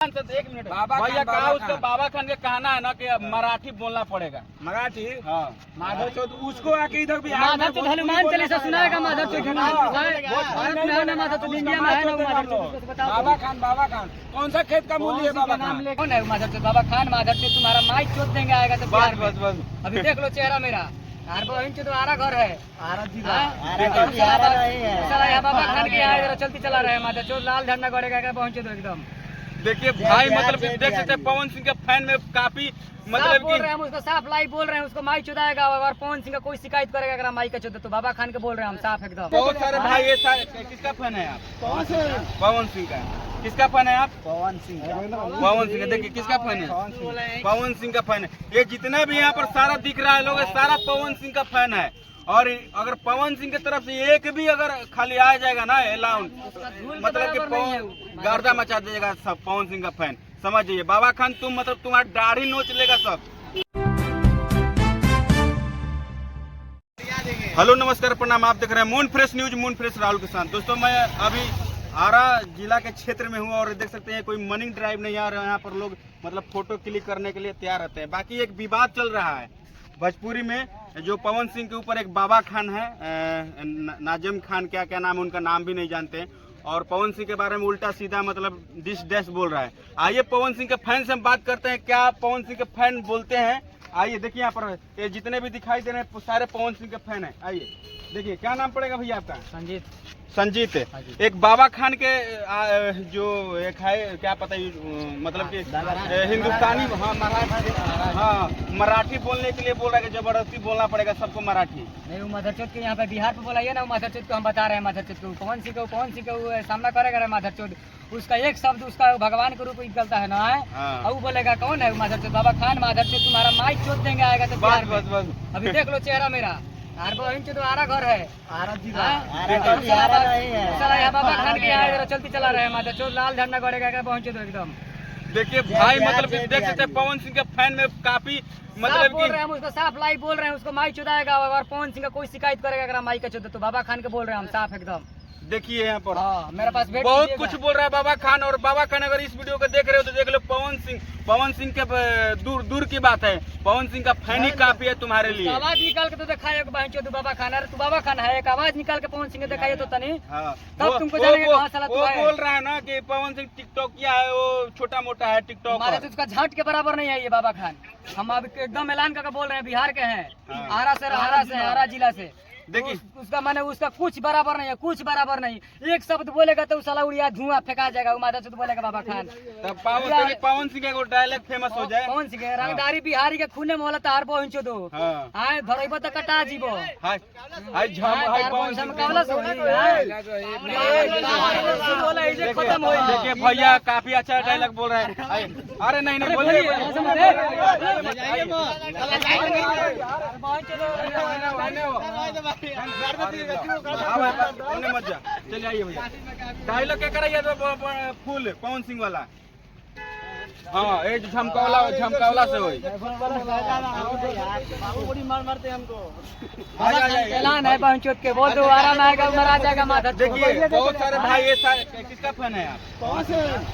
एक मिनट भैया, कहा उसका बाबा खान के कहना है ना कि मराठी बोलना पड़ेगा। मराठी? हाँ, माधव चौथ उसको आके इधर बिहार माधव चौथ हनुमान चालीसा सुनाएगा। माधव चौथ माधव चौथ इंडिया में है ना। बाबा खान कौन सा खेत का मूल्य है? बाबा खान कौन है? माधव चौथ बाबा खान। माधव चौथ तुम्हारा माइक चोट देंगे आएगा तो बिहार में। बस अभी देख लो चेहरा मेरा। तो आरा घर है, बाबा खान के यहाँ चलती चला रहे हैं। माधव चौथ लाल झंडा गड़ेगा पहुंचे तो एकदम। देखिए भाई, मतलब देख सकते हैं पवन सिंह के फैन में काफी मतलब बोल रहे हैं हम, उसको साफ लाइव बोल रहे हैं। उसको माई चुदाएगा और पवन सिंह का कोई शिकायत करेगा अगर माई का चुदा तो बाबा खान के बोल रहे हैं हम साफ एकदम। बहुत सारे भाई ये किसका फैन है आप? पवन सिंह का। किसका फैन है आप? पवन सिंह। पवन सिंह। देखिए किसका फैन है? पवन सिंह का फैन है। ये जितना भी यहाँ पर सारा दिख रहा है लोग, सारा पवन सिंह का फैन है। और अगर पवन सिंह की तरफ से एक भी अगर खाली आ जाएगा ना अलाउंस, मतलब कि गर्दा मचा देगा सब पवन सिंह का फैन, समझ जाइए। बाबा खान तुम मतलब तुम्हारा दाढ़ी नोच लेगा सब। हेलो नमस्कार प्रणाम, आप देख रहे हैं moon fresh news, moon fresh Rahul के साथ। दोस्तों मैं अभी आरा जिला के क्षेत्र में हूँ और देख सकते हैं कोई मनी ड्राइव नहीं आ रहा है। यहाँ पर लोग मतलब फोटो क्लिक करने के लिए तैयार रहते हैं। बाकी एक विवाद चल रहा है भोजपुरी में, जो पवन सिंह के ऊपर एक बाबा खान है, नाजिम खान, क्या नाम है उनका, नाम भी नहीं जानते, और पवन सिंह के बारे में उल्टा सीधा मतलब डिश डैश बोल रहा है। आइए पवन सिंह के फैन से हम बात करते हैं, क्या पवन सिंह के फैन बोलते हैं। आइए देखिए, यहाँ पर ये जितने भी दिखाई दे रहे हैं सारे पवन सिंह के फैन है। आइए देखिए, क्या नाम पड़ेगा भैया आपका? संजीत। एक बाबा खान के जो एक है, क्या पता मतलब कि हिंदुस्तानी, हाँ मराठी बोलने के लिए बोल रहा है कि जबरदस्ती बोलना पड़ेगा सबको मराठी। नहीं, वो मदर चौथ के यहाँ पे बिहार पे बोला ना, मदर चौथ को हम बता रहे हैं। मदर चौथ को पवन सिंह को सामना करेगा मदर चौथ। उसका एक शब्द उसका भगवान के रूप में निकलता है ना, और वो बोलेगा कौन है मदर चौथ? बाबा खान। मदर चौथ तुम्हारा माइक चोट देंगे आएगा तो बिहार में। अभी देख लो चेहरा मेरा। तो आरा घर है, बाबा खान के यहाँ चलती चला रहे हैं। माधव चौथ लाल झंडा गड़ेगा पहुंचे तो एकदम। देखिए भाई, मतलब देख सकते हैं पवन सिंह के फैन में काफी मतलब बोल रहे हैं हम, उसको साफ लाइव बोल रहे हैं। उसको माई चुदाएगा और पवन सिंह का कोई शिकायत करेगा अगर माई का चुदा तो बाबा खान के बोल रहे हैं हम साफ एकदम। देखिए यहाँ पर मेरे पास बहुत कुछ बोल रहा है बाबा खान। और बाबा खान अगर इस वीडियो को देख रहे हो तो देख लो, पवन सिंह के दूर की बात है, पवन सिंह का फैन ही काफी है तुम्हारे लिए। आवाज निकाल के तो दिखाइए तू बाबा खान। अरे तू बाबा खान है, एक आवाज निकाल के पवन सिंह दिखाइए तो तनी, तब तुमको जानेंगे कहां साला तू है। बोल रहा है ना कि पवन सिंह टिकटॉक किया है, वो छोटा मोटा है टिकटॉक, हमारे तो उसका झाट के बराबर नहीं है ये बाबा खान। हम अब एकदम ऐलान करके बोल रहे हैं, बिहार के हैं, आरा जिला से। देखिए उसका माने उसका कुछ बराबर नहीं है, कुछ बराबर नहीं। एक शब्द बोलेगा तो साला उड़िया धुआं फेंका जाएगा। माधव चौथ बोलेगा बाबा खान। तब पवन सिंह का डायलॉग फेमस हो जाए। पवन सिंह रंगदारी बिहारी के खूने में होला तार पहुंचो दो। हां धरइबो त कटा जीवो। हाय पवन सिंह मुकाबला सोनी बोला इजे खत्म होई। देखिए भैया काफी अच्छा डायलॉग बोल रहा है। अरे नहीं बोलिए, मत जा, चलिए आइए भैया। डायलॉग क्या कराइए तो फुल पवन सिंह वाला। हाँ ये झमकावला से होई। ऐलान है पवन चौथ के, बोल दो आराम आएगा, मरा जाएगा माधव। देखिए बहुत सारे भाई ये किसका फैन है आप?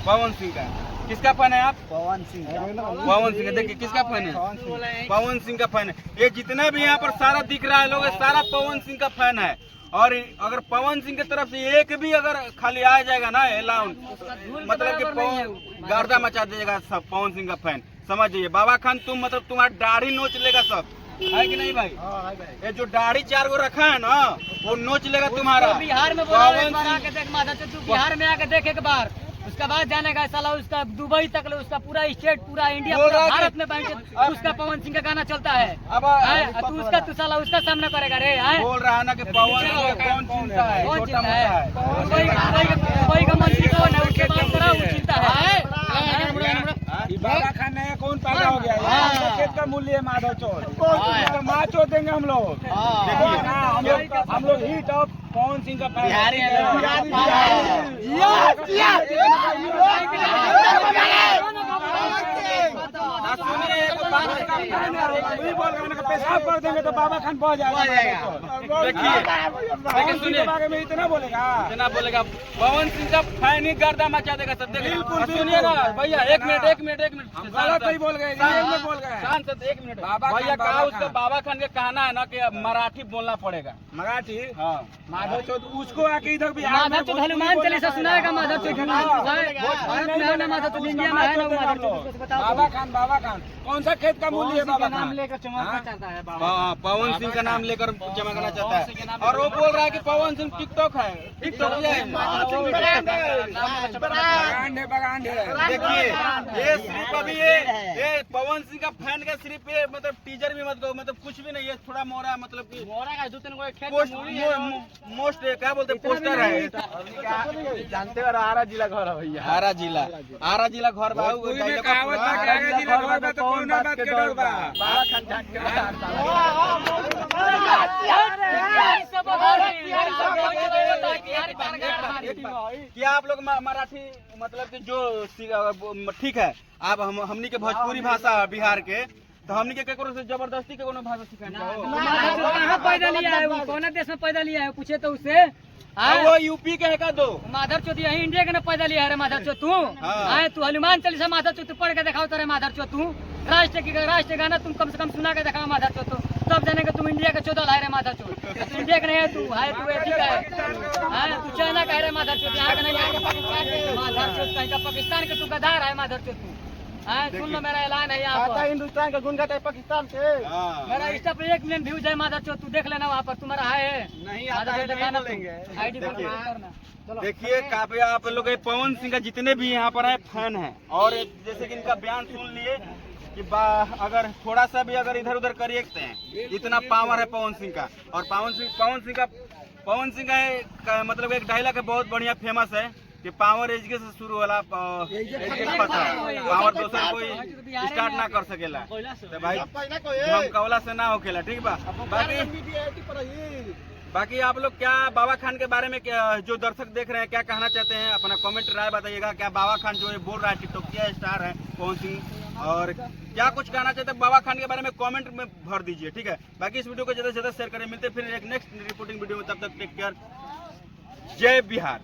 पवन सिंह का। किसका फैन है आप? पवन सिंह। देखिए किसका फैन है? पवन सिंह का फैन है। ये जितना भी यहाँ पर सारा दिख रहा है लोग, सारा पवन सिंह का फैन है। और अगर पवन सिंह की तरफ से एक भी अगर खाली आ जाएगा ना अलाउंस, मतलब कि गर्दा मचा देगा सब पवन सिंह का फैन, समझ जाइए। बाबा खान तुम मतलब तुम्हारा दाढ़ी नोच लेगा सब, है कि नहीं भाई? ये जो दाढ़ी 4 गो रखा है ना, वो नोच लेगा तुम्हारा। बिहार में बिहार में आके देख एक बार, उसका बाद जाने का साला उसका दुबई तक उसका पूरा स्टेट, पूरा इंडिया, पूरा भारत में उसका पवन सिंह का गाना चलता है। अब तू साला उसका सामना करेगा रे। बोल रहा है ना कि पवन कौन चिंता है, छोटा मोटा है, दुबई का मंत्री कौन है, उसके बात करा वो चिंता है। बाबा खान नया कौन पैदा हो गया? खेत का मूल्य है माधव चौथ। माँ चौथ देंगे हम लोग। हम लोग हिट ऑफ पवन सिंह का बिहारी पेशाब कर देंगे तो बाबा खान पहुंच जाएगा। देखिए सुनिए, बारे में इतना बोलेगा पवन सिंह का फैन ही गर्दा मचा देगा सब। बिल्कुल, सुनिए ना भैया, एक मिनट हम गलत नहीं बोल गए, रियल में बोल गए। सांसद एक मिनट बाबा भैया, खान, कहा बाबा उसका खान। बाबा खान का कहना है ना कि मराठी बोलना पड़ेगा। मराठी हाँ, माधव चौथ उसको आके इधर बिहार में माधव चौथ हनुमान चालीसा सुनाएगा माधव चौथ इंडिया में है ना माधव चौथ, बाबा खान कौन सा खेत का मूल्य है बाबा खान? लेकर चमकना चाहता है पवन सिंह का नाम लेकर चमकना चाहता है। और वो बोल रहा है कि पवन सिंह टिकटॉक है, टिकटॉक बगान है। देखिए, ये सिर्फ अभी ये पवन सिंह का फैन का सिर्फ ये मतलब टीजर भी मत कहो, मतलब कुछ भी नहीं है, थोड़ा मोरा मतलब कि मोस्ट क्या बोलते पोस्टर है। जानते हो आरा जिला घर है भैया। आरा जिला घर बाबू कोई में कहावत बा कि आरा जिला घर बा तो कौन बात के डर बा? बाबा खान जाट के क्या आप लोग मराठी मतलब कि जो ठीक है, आप हमनी के भोजपुरी भाषा बिहार के, तो हमनी के केकरो से जबरदस्ती के कोनो भाषा सिखाना कहाँ पैदा लिया है वो, कौन देश में पैदा लिया है, पूछे तो उससे। वो यूपी के है का दो माधव चौथ यही इंडिया के ना पैदा लिया है माधव चौथ। तू आए तू हनुमान चालीसा माधव चौथ पढ़ के दिखाओ तेरे माधव चौथ। तू राष्ट्रीय गाना तुम कम से कम सुना के दिखाओ माधव चौथ, तब जाने के तुम इंडिया के चौदह है रे माधव चौथ। तू इंडिया का नहीं है, तू है तू ठीक है, तू चाइना का है रे माधव चौथ, यहाँ का नहीं है माधव चौथ, कहीं का पाकिस्तान के तू गद्दार है माधव चौथ। तू सुन लो, मेरा ऐलान है यहाँ पर, हिंदुस्तान का गुनगट है पाकिस्तान से। मेरा इंस्टा पे 1 मिलियन व्यूज है माधव चौथ, तू देख लेना वहाँ पर, तुम्हारा है नहीं माधव चौथ दिखाना, आईडी देखिए काफी आप लोग पवन सिंह का जितने भी यहाँ पर है फैन है, और जैसे कि इनका बयान सुन लिए कि अगर थोड़ा सा भी अगर इधर उधर कर सकते हैं, इतना पावर है पवन सिंह का। और पवन सिंह का मतलब एक डायलॉग है बहुत बढ़िया फेमस है कि पावर एजके से शुरू वाला पावर दोसर कोई स्टार्ट ना कर सकेला, तो भाई धमकौला से ना होखेला, ठीक बा। बाकी आप लोग क्या बाबा खान के बारे में जो दर्शक देख रहे हैं क्या कहना चाहते हैं, अपना कमेंट राय बताइएगा। क्या बाबा खान जो बोल रहा है टिकटॉक स्टार है पवन सिंह, और क्या कुछ कहना चाहते हैं बाबा खान के बारे में कमेंट में भर दीजिए, ठीक है। बाकी इस वीडियो को ज्यादा से ज्यादा शेयर करें। मिलते फिर एक नेक्स्ट रिपोर्टिंग वीडियो में, तब तक टेक केयर, जय बिहार।